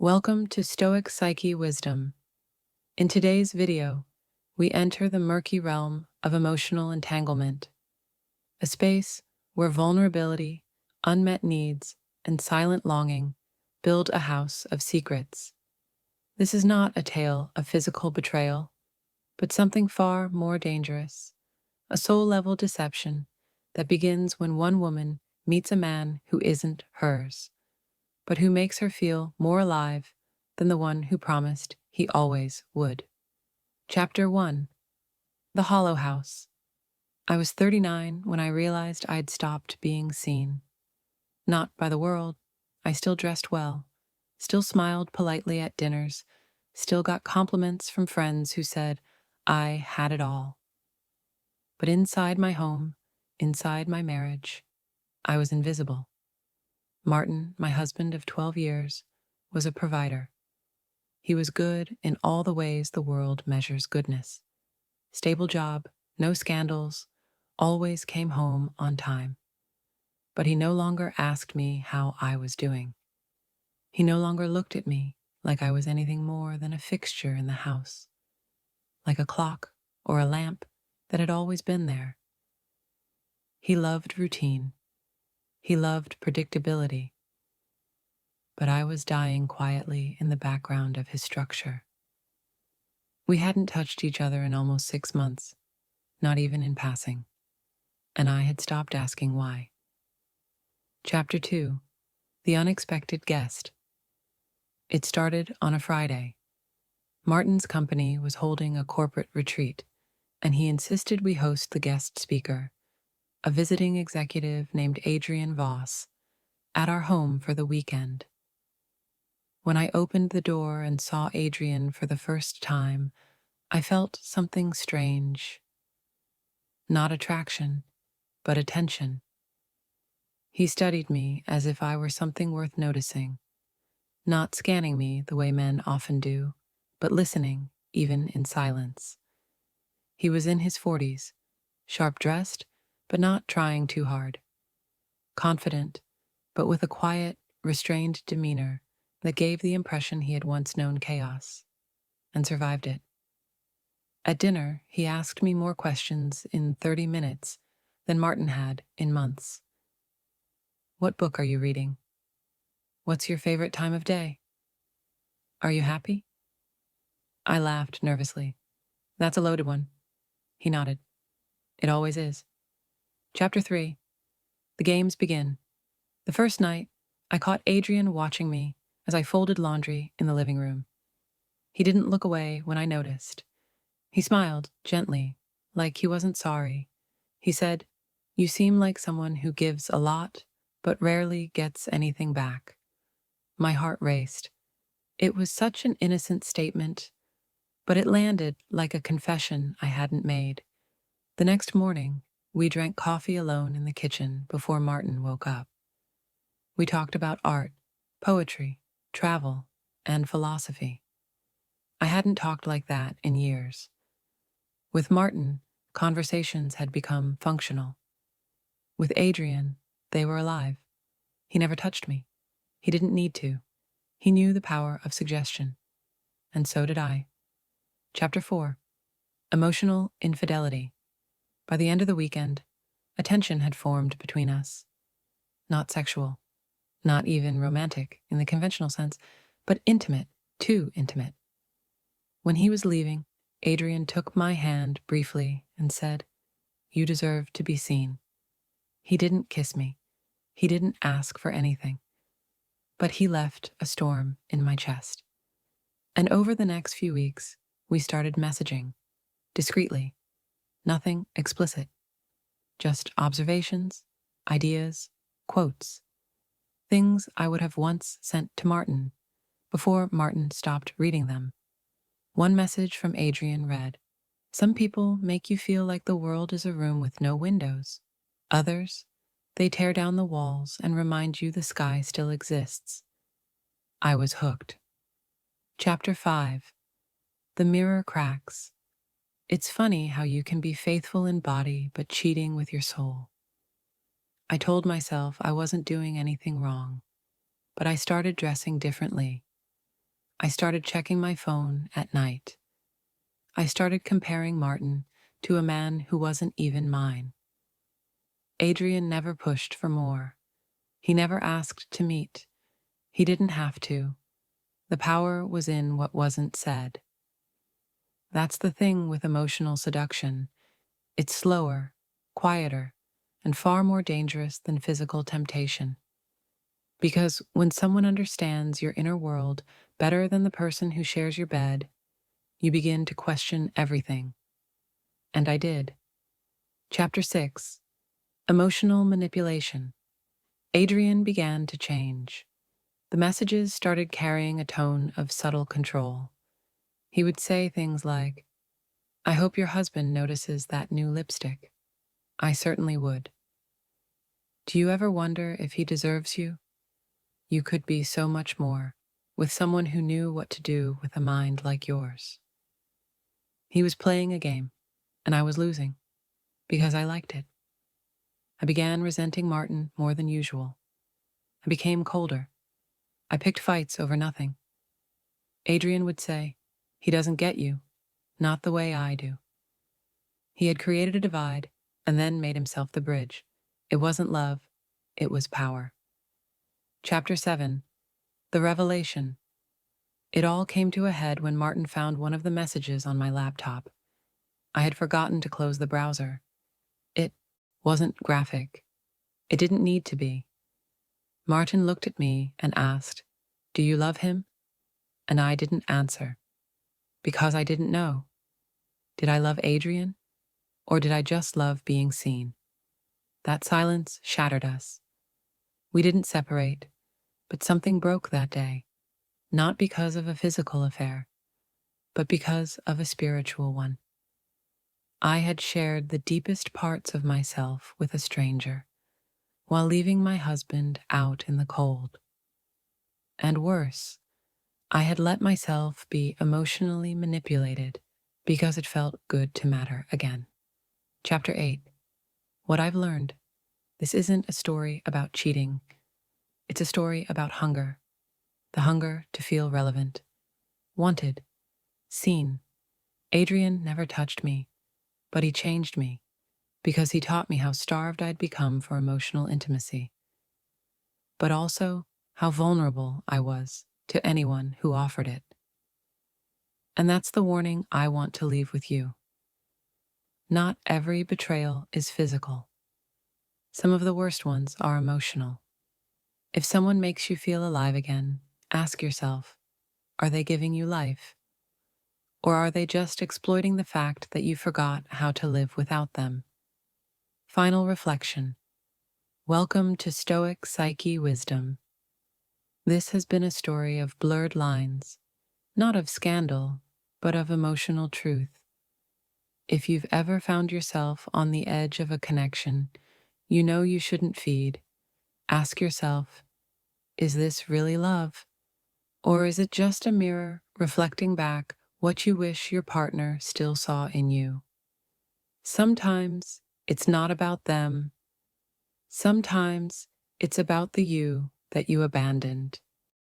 Welcome to Stoic Psyche Wisdom. In today's video, we enter the murky realm of emotional entanglement, a space where vulnerability, unmet needs, and silent longing build a house of secrets. This is not a tale of physical betrayal, but something far more dangerous, a soul-level deception that begins when one woman meets a man who isn't hers, but who makes her feel more alive than the one who promised he always would. Chapter 1. The Hollow House. I was 39 when I realized I'd stopped being seen. Not by the world. I still dressed well, still smiled politely at dinners, still got compliments from friends who said I had it all. But inside my home, inside my marriage, I was invisible. Martin, my husband of 12 years, was a provider. He was good in all the ways the world measures goodness. Stable job, no scandals, always came home on time. But he no longer asked me how I was doing. He no longer looked at me like I was anything more than a fixture in the house, like a clock or a lamp that had always been there. He loved routine. He loved predictability. But I was dying quietly in the background of his structure. We hadn't touched each other in almost 6 months, not even in passing, and I had stopped asking why. Chapter 2. The Unexpected Guest. It started on a Friday. Martin's company was holding a corporate retreat, and he insisted we host the guest speaker, a visiting executive named Adrian Voss, at our home for the weekend. When I opened the door and saw Adrian for the first time, I felt something strange. Not attraction, but attention. He studied me as if I were something worth noticing, not scanning me the way men often do, but listening, even in silence. He was in his 40s, sharp-dressed, but not trying too hard. Confident, but with a quiet, restrained demeanor that gave the impression he had once known chaos, and survived it. At dinner, he asked me more questions in 30 minutes than Martin had in months. What book are you reading? What's your favorite time of day? Are you happy? I laughed nervously. That's a loaded one. He nodded. It always is. Chapter 3. The games begin. The first night, I caught Adrian watching me as I folded laundry in the living room. He didn't look away when I noticed. He smiled gently, like he wasn't sorry. He said, "You seem like someone who gives a lot, but rarely gets anything back." My heart raced. It was such an innocent statement, but it landed like a confession I hadn't made. The next morning, we drank coffee alone in the kitchen before Martin woke up. We talked about art, poetry, travel, and philosophy. I hadn't talked like that in years. With Martin, conversations had become functional. With Adrian, they were alive. He never touched me. He didn't need to. He knew the power of suggestion. And so did I. Chapter 4. Emotional Infidelity. By the end of the weekend, a tension had formed between us. Not sexual, not even romantic in the conventional sense, but intimate, too intimate. When he was leaving, Adrian took my hand briefly and said, "You deserve to be seen." He didn't kiss me. He didn't ask for anything. But he left a storm in my chest. And over the next few weeks, we started messaging, discreetly, nothing explicit, just observations, ideas, quotes, things I would have once sent to Martin before Martin stopped reading them. One message from Adrian read, "Some people make you feel like the world is a room with no windows. Others, they tear down the walls and remind you the sky still exists." I was hooked. Chapter 5. The Mirror Cracks. It's funny how you can be faithful in body but cheating with your soul. I told myself I wasn't doing anything wrong, but I started dressing differently. I started checking my phone at night. I started comparing Martin to a man who wasn't even mine. Adrian never pushed for more. He never asked to meet. He didn't have to. The power was in what wasn't said. That's the thing with emotional seduction. It's slower, quieter, and far more dangerous than physical temptation. Because when someone understands your inner world better than the person who shares your bed, you begin to question everything. And I did. Chapter 6: Emotional Manipulation. Adrian began to change. The messages started carrying a tone of subtle control. He would say things like, "I hope your husband notices that new lipstick." I certainly would. Do you ever wonder if he deserves you? You could be so much more with someone who knew what to do with a mind like yours. He was playing a game, and I was losing, because I liked it. I began resenting Martin more than usual. I became colder. I picked fights over nothing. Adrian would say, "He doesn't get you, not the way I do." He had created a divide and then made himself the bridge. It wasn't love, it was power. Chapter 7: The Revelation. It all came to a head when Martin found one of the messages on my laptop. I had forgotten to close the browser. It wasn't graphic. It didn't need to be. Martin looked at me and asked, "Do you love him?" And I didn't answer, because I didn't know. Did I love Adrian? Or did I just love being seen? That silence shattered us. We didn't separate, but something broke that day, not because of a physical affair, but because of a spiritual one. I had shared the deepest parts of myself with a stranger, while leaving my husband out in the cold. And worse, I had let myself be emotionally manipulated because it felt good to matter again. Chapter 8: What I've learned. This isn't a story about cheating. It's a story about hunger. The hunger to feel relevant, wanted, seen. Adrian never touched me, but he changed me because he taught me how starved I'd become for emotional intimacy, but also how vulnerable I was to anyone who offered it. And that's the warning I want to leave with you. Not every betrayal is physical. Some of the worst ones are emotional. If someone makes you feel alive again, ask yourself, are they giving you life? Or are they just exploiting the fact that you forgot how to live without them? Final reflection. Welcome to Stoic Psyche Wisdom. This has been a story of blurred lines, not of scandal, but of emotional truth. If you've ever found yourself on the edge of a connection you know you shouldn't feed, ask yourself, is this really love? Or is it just a mirror reflecting back what you wish your partner still saw in you? Sometimes it's not about them. Sometimes it's about the you that you abandoned.